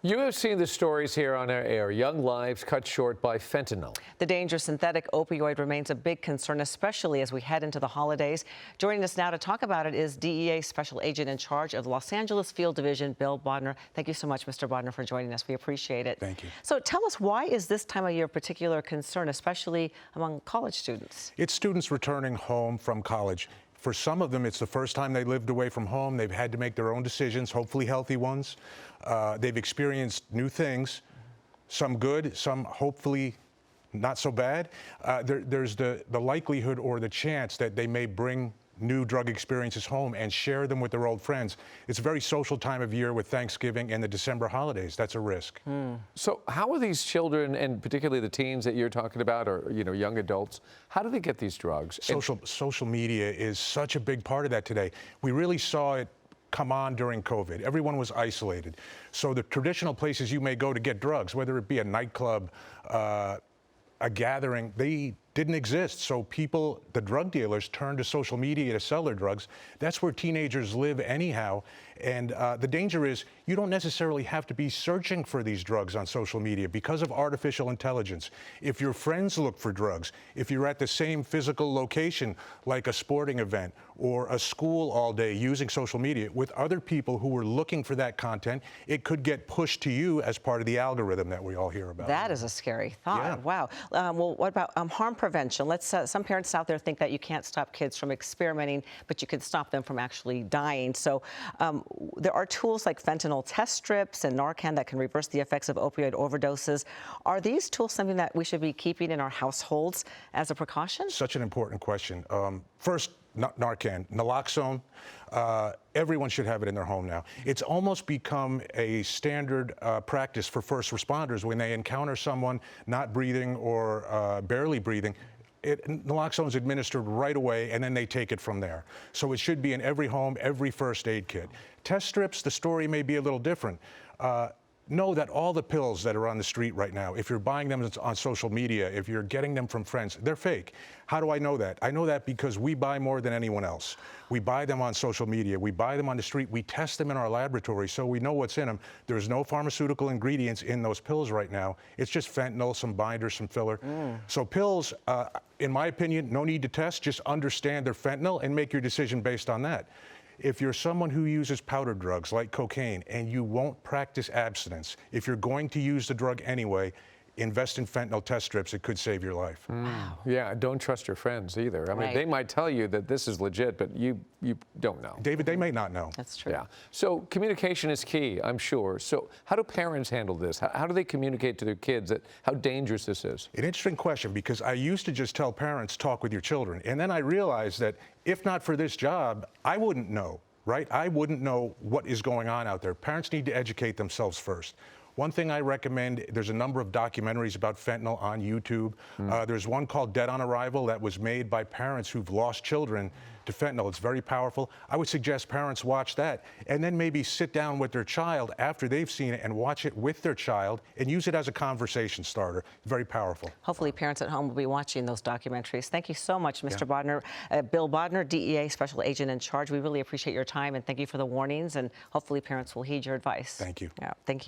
You have seen the stories here on our air. Young lives cut short by fentanyl. The dangerous synthetic opioid remains a big concern, especially as we head into the holidays. Joining us now to talk about it is DEA Special Agent in charge of the Los Angeles Field Division, Bill Bodner. Thank you so much, Mr. Bodner, for joining us. We appreciate it. Thank you. So tell us, why is this time of year a particular concern, especially among college students? It's students returning home from college. For some of them, it's the first time they lived away from home. They've had to make their own decisions, hopefully healthy ones. They've experienced new things, some good, some hopefully not so bad. There's the likelihood or the chance that they may bring new drug experiences home and share them with their old friends. It's a very social time of year with Thanksgiving and the December holidays. That's a risk. So how are these children, and particularly the teens that you're talking about, or young adults, how do they get these drugs? Social media is such a big part of that today. We really saw it come on during COVID. Everyone was isolated. So the traditional places you may go to get drugs, whether it be a nightclub, a gathering, they didn't exist. So people, the drug dealers, turned to social media to sell their drugs. That's where teenagers live anyhow. And the danger is you don't necessarily have to be searching for these drugs on social media because of artificial intelligence. If your friends look for drugs, if you're at the same physical location, like a sporting event or a school all day using social media with other people who are looking for that content, it could get pushed to you as part of the algorithm that we all hear about. That is a scary thought. Yeah. Wow. Well, what about harm prevention? Some parents out there think that you can't stop kids from experimenting, but you can stop them from actually dying. So there are tools like fentanyl test strips and Narcan that can reverse the effects of opioid overdoses. Are these tools something that we should be keeping in our households as a precaution? Such an important question. First, Narcan, naloxone, everyone should have it in their home now. It's almost become a standard practice for first responders when they encounter someone not breathing or barely breathing. Naloxone is administered right away, and then they take it from there. So it should be in every home, every first aid kit. Test strips, the story may be a little different. Know that all the pills that are on the street right now, if you're buying them on social media, if you're getting them from friends, they're fake. How do I know that? I know that because we buy more than anyone else. We buy them on social media. We buy them on the street. We test them in our laboratory, so we know what's in them. There's no pharmaceutical ingredients in those pills right now. It's just fentanyl, some binders, some filler. So pills, in my opinion, no need to test. Just understand they're fentanyl and make your decision based on that. If you're someone who uses powder drugs like cocaine and you won't practice abstinence, if you're going to use the drug anyway, invest in fentanyl test strips. It could save your life. Wow. Yeah, don't trust your friends either. I mean, they might tell you that this is legit, but you don't know. David, they may not know. That's true. Yeah. So communication is key, I'm sure. So how do parents handle this? How do they communicate to their kids how dangerous this is? An interesting question, because I used to just tell parents, talk with your children. And then I realized that if not for this job, I wouldn't know, right? I wouldn't know what is going on out there. Parents need to educate themselves first. One thing I recommend, there's a number of documentaries about fentanyl on YouTube. There's one called Dead on Arrival that was made by parents who've lost children to fentanyl. It's very powerful. I would suggest parents watch that and then maybe sit down with their child after they've seen it and watch it with their child and use it as a conversation starter. Very powerful. Hopefully parents at home will be watching those documentaries. Thank you so much, Mr. Bodner. Bill Bodner, DEA Special Agent in charge. We really appreciate your time, and thank you for the warnings, and hopefully parents will heed your advice. Thank you. Yeah, thank you.